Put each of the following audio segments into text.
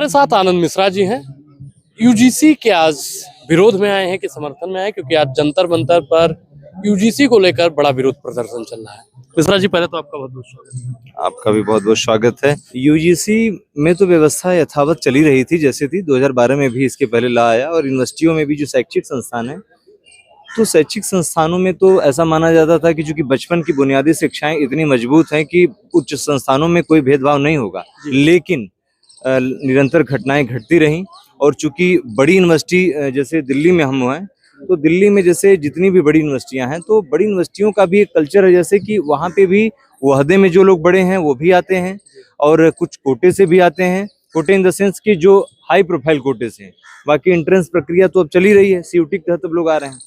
हमारे साथ आनंद मिश्रा जी हैं। यूजीसी के आज विरोध में आए हैं कि समर्थन में आए, क्योंकि आज जंतर मंतर पर यूजीसी को लेकर बड़ा विरोध प्रदर्शन चल रहा है। मिश्रा जी, पहले तो आपका बहुत बहुत स्वागत है। आपका भी बहुत बहुत स्वागत है। यूजीसी में तो व्यवस्था यथावत चली रही थी जैसे थी। 2012 में भी इसके पहले ला आया, और यूनिवर्सिटियों में भी जो शैक्षिक संस्थान है, तो शैक्षिक संस्थानों में तो ऐसा माना जाता था कि चूंकि बचपन की बुनियादी शिक्षाएं इतनी मजबूत हैं कि उच्च संस्थानों में कोई भेदभाव नहीं होगा। लेकिन निरंतर घटनाएं घटती रहीं, और चूंकि बड़ी यूनिवर्सिटी जैसे दिल्ली में हम हैं, तो दिल्ली में जैसे जितनी भी बड़ी यूनिवर्सिटियां हैं, तो बड़ी यूनिवर्सिटियों का भी एक कल्चर है, जैसे कि वहाँ पे भी वहदे में जो लोग बड़े हैं वो भी आते हैं, और कुछ कोटे से भी आते हैं। कोटे इन द सेंस की जो हाई प्रोफाइल कोटे से हैं। बाकी एंट्रेंस प्रक्रिया तो अब चली रही है, सीयूटी के तहत अब लोग आ रहे हैं।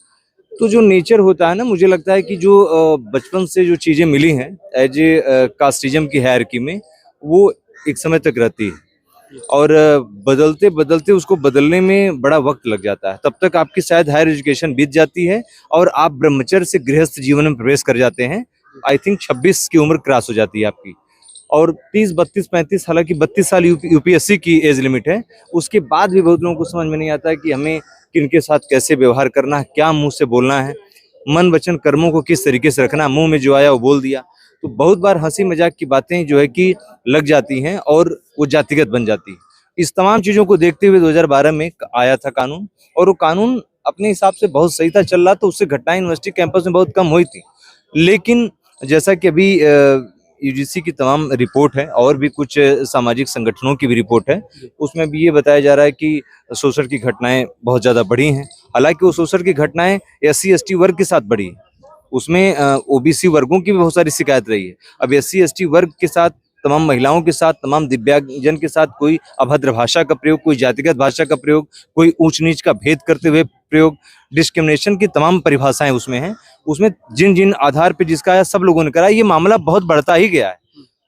तो जो नेचर होता है ना, मुझे लगता है कि जो बचपन से जो चीजें मिली हैं एज ए कास्टिज्म की हायरार्की में, वो एक समय तक रहती है, और बदलते बदलते उसको बदलने में बड़ा वक्त लग जाता है। तब तक आपकी शायद हायर एजुकेशन बीत जाती है और आप ब्रह्मचर्य से गृहस्थ जीवन में प्रवेश कर जाते हैं। आई थिंक 26 की उम्र क्रॉस हो जाती है आपकी, और 30, 32, 35, हालांकि 32 साल यूपीएससी की एज लिमिट है। उसके बाद भी बहुत लोगों को समझ में नहीं आता है कि हमें किनके साथ कैसे व्यवहार करना है, क्या मुंह से बोलना है, मन वचन कर्मों को किस तरीके से रखना है। मुंह में जो आया वो बोल दिया, तो बहुत बार हंसी मजाक की बातें जो है कि लग जाती हैं और वो जातिगत बन जाती है। इस तमाम चीजों को देखते हुए 2012 में आया था कानून, और वो कानून अपने हिसाब से बहुत सही था, चल रहा, तो उससे घटनाएं यूनिवर्सिटी कैंपस में बहुत कम हुई थी। लेकिन जैसा कि अभी यूजीसी की तमाम रिपोर्ट है, और भी कुछ सामाजिक संगठनों की भी रिपोर्ट है, उसमें भी ये बताया जा रहा है कि शोषण की घटनाएं बहुत ज्यादा बढ़ी हैं। हालांकि वो शोषण की घटनाएं SC/ST वर्ग के साथ बढ़ी है, उसमें ओबीसी वर्गों की भी बहुत सारी शिकायत रही है। अब SC/ST वर्ग के साथ, तमाम महिलाओं के साथ, तमाम दिव्यांगजन के साथ कोई अभद्र भाषा का प्रयोग, कोई जातिगत भाषा का प्रयोग, कोई ऊंच नीच का भेद करते हुए प्रयोग, डिस्क्रिमिनेशन की तमाम परिभाषाएं उसमें हैं। उसमें जिन जिन आधार पे जिसका है, सब लोगों ने करा, ये मामला बहुत बढ़ता ही गया है।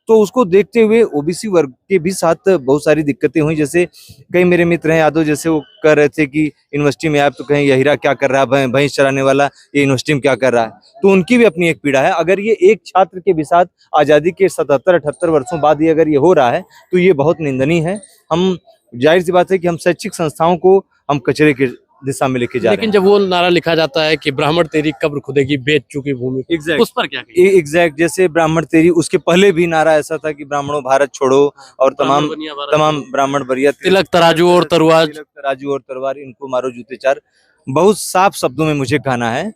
तो उसको देखते हुए ओबीसी वर्ग के भी साथ बहुत सारी दिक्कतें हुई। जैसे कई मेरे मित्र हैं यादव, जैसे वो कह रहे थे कि यूनिवर्सिटी में आप तो कहें ये हीरा क्या कर रहा है, भैंस चराने वाला ये यूनिवर्सिटी में क्या कर रहा है। तो उनकी भी अपनी एक पीड़ा है। अगर ये एक छात्र के भी साथ आज़ादी के 77-78 वर्षों बाद ये अगर ये हो रहा है, तो ये बहुत निंदनीय है। हम, जाहिर सी बात है कि हम शैक्षिक संस्थाओं को हम कचरे के दिशा में लेके जा रहे हैं। लेकिन जब वो नारा लिखा जाता है कि ब्राह्मण तेरी कब्र खुदेगी बेच चुकी भूमि, उस पर क्या कहेंगे? एग्जैक्ट, जैसे ब्राह्मण तेरी, उसके पहले भी नारा ऐसा था कि ब्राह्मणों भारत छोड़ो, और तमाम ब्राह्मण बरिया, तिलक तराजू और तलवार इनको मारो जूते चार। बहुत साफ शब्दों में मुझे कहना है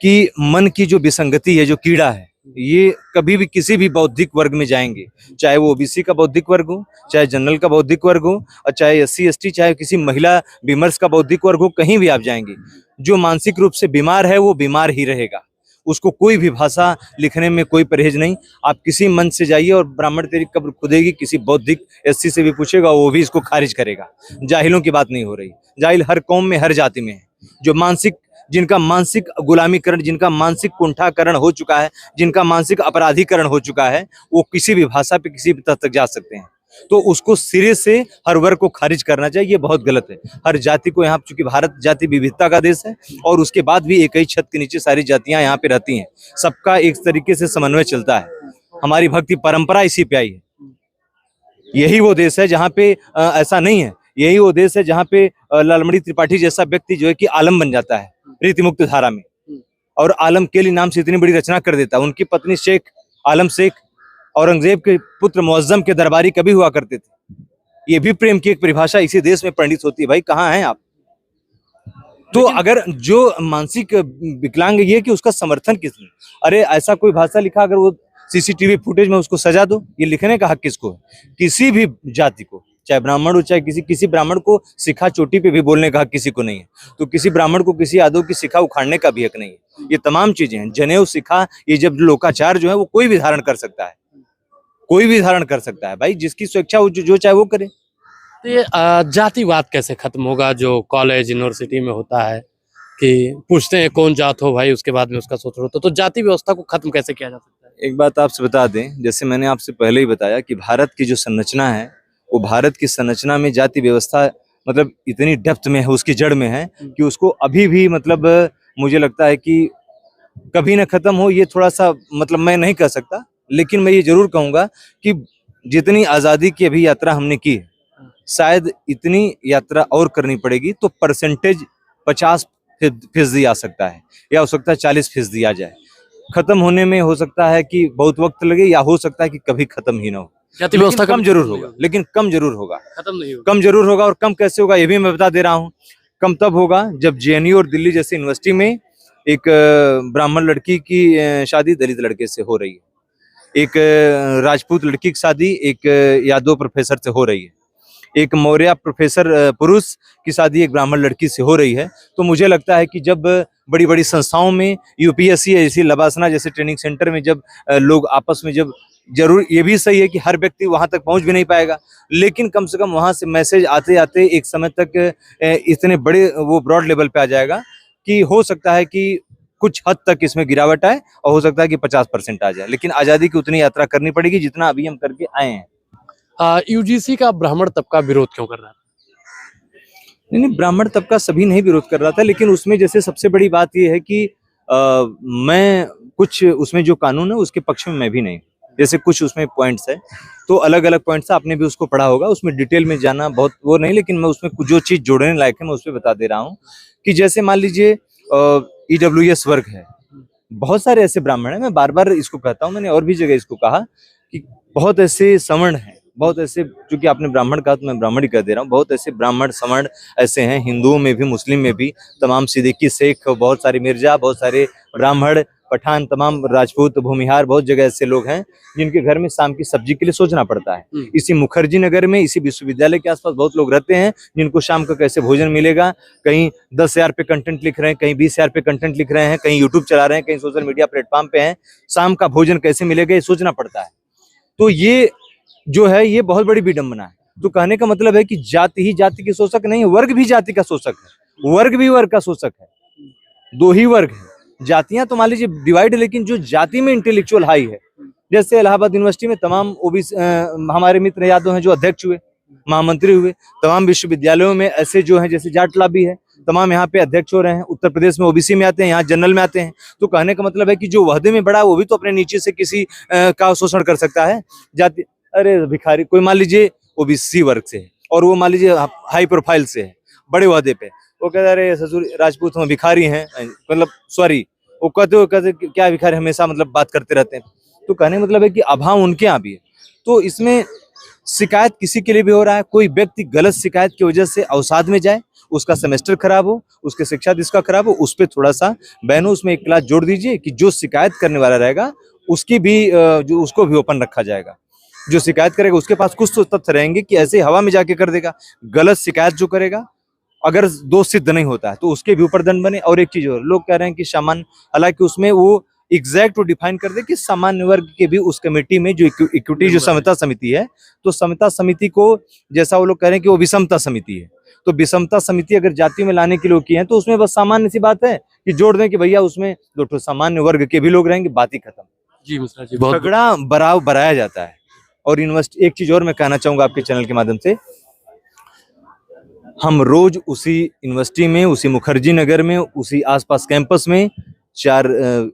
कि मन की जो विसंगति है, जो कीड़ा है, ये कभी भी किसी भी बौद्धिक वर्ग में जाएंगे, चाहे वो ओबीसी का बौद्धिक वर्ग हो, चाहे जनरल का बौद्धिक वर्ग हो, और चाहे SC/ST, चाहे किसी महिला विमर्श का बौद्धिक वर्ग हो, कहीं भी आप जाएंगे, जो मानसिक रूप से बीमार है वो बीमार ही रहेगा। उसको कोई भी भाषा लिखने में कोई परहेज नहीं। आप किसी मंच से जाइए और ब्राह्मण तेरी कब्र खुदेगी किसी बौद्धिक SC से भी पूछेगा, वो भी इसको खारिज करेगा। जाहिलों की बात नहीं हो रही। जाहिल हर कौम में, हर जाति में है, जो जिनका मानसिक गुलामीकरण, जिनका मानसिक कुंठाकरण हो चुका है, जिनका मानसिक अपराधीकरण हो चुका है, वो किसी भी भाषा पे किसी भी तह तक जा सकते हैं। तो उसको सिरे से हर वर्ग को खारिज करना चाहिए, ये बहुत गलत है। हर जाति को, यहाँ चूंकि भारत जाति विविधता का देश है, और उसके बाद भी एक ही छत के नीचे सारी जातियां यहाँ पे रहती हैं, सबका एक तरीके से समन्वय चलता है। हमारी भक्ति परंपरा इसी पे आई है। यही वो देश है जहाँ पे ऐसा नहीं है। यही वो देश है जहाँ पे लालमणि त्रिपाठी जैसा व्यक्ति जो है कि आलम बन जाता है रीति मुक्त धारा में, और आलम केली नाम से इतनी बड़ी रचना कर देता है। उनकी पत्नी शेख आलम शेख औरंगजेब के पुत्र मुअज्जम के दरबारी कभी हुआ करते थे। ये भी प्रेम की एक परिभाषा इसी देश में पंडित होती है। भाई कहाँ हैं आप? तो अगर जो मानसिक विकलांग ये कि उसका समर्थन किसने? अरे ऐसा कोई भाषा लिखा, अगर वो CCTV फुटेज में उसको सजा दो। ये लिखने का हक किसको है? किसी भी जाति को, चाहे ब्राह्मण हो, चाहे किसी ब्राह्मण को शिखा चोटी पे भी बोलने का हक किसी को नहीं है। तो किसी ब्राह्मण को किसी यादव की शिखा उखाड़ने का भी हक नहीं है। ये तमाम चीजें हैं, जनेऊ, शिखा, ये जब लोकाचार जो है वो कोई भी धारण कर सकता है, कोई भी धारण कर सकता है। भाई जिसकी स्वेच्छा हो, जो चाहे वो करे। तो ये जातिवाद कैसे खत्म होगा जो कॉलेज यूनिवर्सिटी में होता है कि पूछते हैं कौन जात हो भाई, उसके बाद में उसका शोषण होता है। तो जाति व्यवस्था को खत्म कैसे किया जा सकता है? एक बात आपसे बता दें, जैसे मैंने आपसे पहले ही बताया कि भारत की जो संरचना है, वो भारत की संरचना में जाति व्यवस्था मतलब इतनी डेप्थ में है, उसकी जड़ में है कि उसको अभी भी मतलब मुझे लगता है कि कभी ना खत्म हो। ये थोड़ा सा मतलब मैं नहीं कह सकता, लेकिन मैं ये जरूर कहूंगा कि जितनी आज़ादी की अभी यात्रा हमने की है, शायद इतनी यात्रा और करनी पड़ेगी तो परसेंटेज 50% आ सकता है, या हो सकता है 40% आ जाए। खत्म होने में हो सकता है कि बहुत वक्त लगे, या हो सकता है कि कभी खत्म ही ना हो। जाति लेकिन व्यवस्था कम कभी जरूर खत्म नहीं होगा, होगी। लेकिन कम जरूर होगा, खत्म नहीं होगा। कम जरूर होगा। और कम कैसे होगा ये भी मैं बता दे रहा हूँ। कम तब होगा जब जेएनयू और दिल्ली जैसी यूनिवर्सिटी में एक ब्राह्मण लड़की की शादी दलित लड़के से हो रही है, एक राजपूत लड़की की शादी एक यादव प्रोफेसर से हो रही है, एक मौर्य प्रोफेसर पुरुष की शादी एक ब्राह्मण लड़की से हो रही है। तो मुझे लगता है कि जब बड़ी बड़ी संस्थाओं में यूपीएससी ऐसी लबासना जैसे ट्रेनिंग सेंटर में जब लोग आपस में जब जरूर ये भी सही है कि हर व्यक्ति वहां तक पहुंच भी नहीं पाएगा, लेकिन कम से कम वहां से मैसेज आते आते एक समय तक इतने बड़े वो ब्रॉड लेवल पे आ जाएगा कि हो सकता है कि कुछ हद तक इसमें गिरावट आए, और हो सकता है कि 50% आ जाए। लेकिन आजादी की उतनी यात्रा करनी पड़ेगी जितना अभी हम करके आए हैं। यूजीसी का ब्राह्मण तबका विरोध क्यों कर रहा है? नहीं, ब्राह्मण तबका सभी नहीं विरोध कर रहा था, लेकिन उसमें जैसे सबसे बड़ी बात यह है कि मैं कुछ उसमें जो कानून है उसके पक्ष में मैं भी नहीं, जैसे कुछ उसमें पॉइंट्स है तो अलग अलग पॉइंट्स है, आपने भी उसको पढ़ा होगा, उसमें डिटेल में जाना बहुत वो नहीं, लेकिन मैं उसमें जो चीज जोड़ने लायक है मैं उस पर बता दे रहा हूँ कि जैसे मान लीजिए ईडब्ल्यूएस वर्ग है, बहुत सारे ऐसे ब्राह्मण हैं, मैं बार बार इसको कहता हूँ, मैंने और भी जगह इसको कहा कि बहुत ऐसे सवर्ण हैं, बहुत ऐसे, क्योंकि आपने ब्राह्मण कहा तो मैं ब्राह्मण ही कह दे रहा हूँ, बहुत ऐसे ब्राह्मण सवर्ण ऐसे हैं, हिंदुओं में भी मुस्लिम में भी, तमाम सिद्दीकी शेख, बहुत सारे मिर्जा, बहुत सारे ब्राह्मण पठान, तमाम राजपूत भूमिहार, बहुत जगह ऐसे लोग हैं जिनके घर में शाम की सब्जी के लिए सोचना पड़ता है। इसी मुखर्जी नगर में, इसी विश्वविद्यालय के आसपास बहुत लोग रहते हैं जिनको शाम का कैसे भोजन मिलेगा, कहीं 10,000 पे कंटेंट लिख रहे हैं, कहीं 20,000 पे कंटेंट लिख रहे हैं, कहीं यूट्यूब चला रहे हैं, कहीं सोशल मीडिया प्लेटफॉर्म पे हैं, शाम का भोजन कैसे मिलेगा ये सोचना पड़ता है। तो ये जो है ये बहुत बड़ी विडंबना है। तो कहने का मतलब है कि जाति ही जाति की शोषक नहीं है, वर्ग भी जाति का शोषक है, वर्ग भी वर्ग का शोषक है, दो ही वर्ग है। जातियां तो मान लीजिए डिवाइड है, लेकिन जो जाति में इंटेलेक्चुअल हाई है, जैसे इलाहाबाद यूनिवर्सिटी में तमाम ओबीसी हमारे मित्र यादव हैं जो अध्यक्ष हुए, महामंत्री हुए, तमाम विश्वविद्यालयों में ऐसे जो हैं जैसे जाट लॉबी है, तमाम यहाँ पे अध्यक्ष हो रहे हैं। उत्तर प्रदेश में ओबीसी में आते हैं, यहाँ जनरल में आते हैं। तो कहने का मतलब है कि जो वहदे में बड़ा है वो भी तो अपने नीचे से किसी का शोषण कर सकता है। जाति, अरे भिखारी कोई मान लीजिए ओबीसी वर्ग से है और वो मान लीजिए हाई प्रोफाइल से है, बड़े वहदे पे, वो कहते अरे ससुर राजपूत हम भिखारी हैं, मतलब सॉरी वो कहते क्या भिखारी, हमेशा मतलब बात करते रहते हैं। तो कहने का मतलब है कि अभाव उनके यहाँ भी है। तो इसमें शिकायत किसी के लिए भी हो रहा है, कोई व्यक्ति गलत शिकायत की वजह से अवसाद में जाए, उसका सेमेस्टर खराब हो, उसके शिक्षा दीक्षा खराब हो, उस पर थोड़ा सा बहनों उसमें एक क्लास जोड़ दीजिए कि जो शिकायत करने वाला रहेगा उसकी भी जो उसको भी ओपन रखा जाएगा। जो शिकायत करेगा उसके पास कुछ तो तथ्य रहेंगे कि ऐसे हवा में जाके कर देगा। गलत शिकायत जो करेगा अगर दोष सिद्ध नहीं होता है तो उसके भी ऊपर दंड बने। और एक चीज और, लोग कह रहे हैं कि सामान्य, हालांकि उसमें वो एग्जैक्ट डिफाइन कर दे कि सामान्य वर्ग के भी उस कमेटी में जो इक्विटी जो समता समिति है, तो समता समिति को जैसा वो लोग कह रहे हैं कि वो विषमता समिति है, तो विषमता समिति अगर जाति में लाने के लिए की है तो उसमें बस सामान्य सी बात है कि जोड़ दें कि भैया उसमें दो ठो सामान्य वर्ग के भी लोग रहेंगे, बात ही खत्म। जी मिश्रा जी, बहुत झगड़ा बराव बढ़ाया जाता है। और यूनिवर्सिटी, एक चीज और मैं कहना चाहूंगा आपके चैनल के माध्यम से, हम रोज उसी यूनिवर्सिटी में, उसी मुखर्जी नगर में, उसी आसपास कैंपस में 4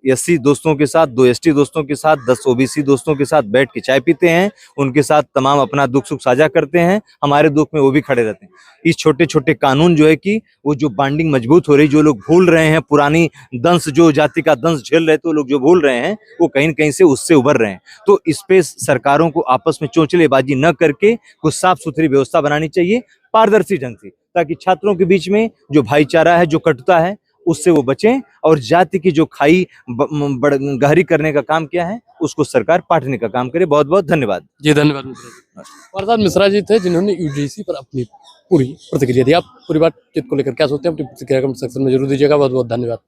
एससी दोस्तों के साथ, 2 एसटी दोस्तों के साथ, 10 ओबीसी दोस्तों के साथ बैठ के चाय पीते हैं, उनके साथ तमाम अपना दुख सुख साझा करते हैं, हमारे दुख में वो भी खड़े रहते हैं। इस छोटे छोटे कानून जो है कि वो जो बाइंडिंग मजबूत हो रही, जो लोग भूल रहे हैं, पुरानी दंश जो जाति का दंश झेल रहे थे वो लोग जो भूल रहे हैं, वो कहीं न कहीं से उससे उभर रहे हैं। तो इस पे सरकारों को आपस में चोंचलेबाजी न करके कुछ साफ सुथरी व्यवस्था बनानी चाहिए पारदर्शी ढंग से, ताकि छात्रों के बीच में जो भाईचारा है, जो कटुता है, उससे वो बचें। और जाति की जो खाई गहरी करने का काम किया है उसको सरकार पाटने का काम करे। बहुत बहुत धन्यवाद। जी, धन्यवाद मिश्रा जी। हमारे साथ मिश्रा जी थे जिन्होंने यूजीसी पर अपनी पूरी प्रतिक्रिया दी। आप पूरी बातचीत को लेकर क्या सोचते हैं अपनी प्रतिक्रिया कमेंट सेक्शन में जरूर दीजिएगा। बहुत बहुत धन्यवाद।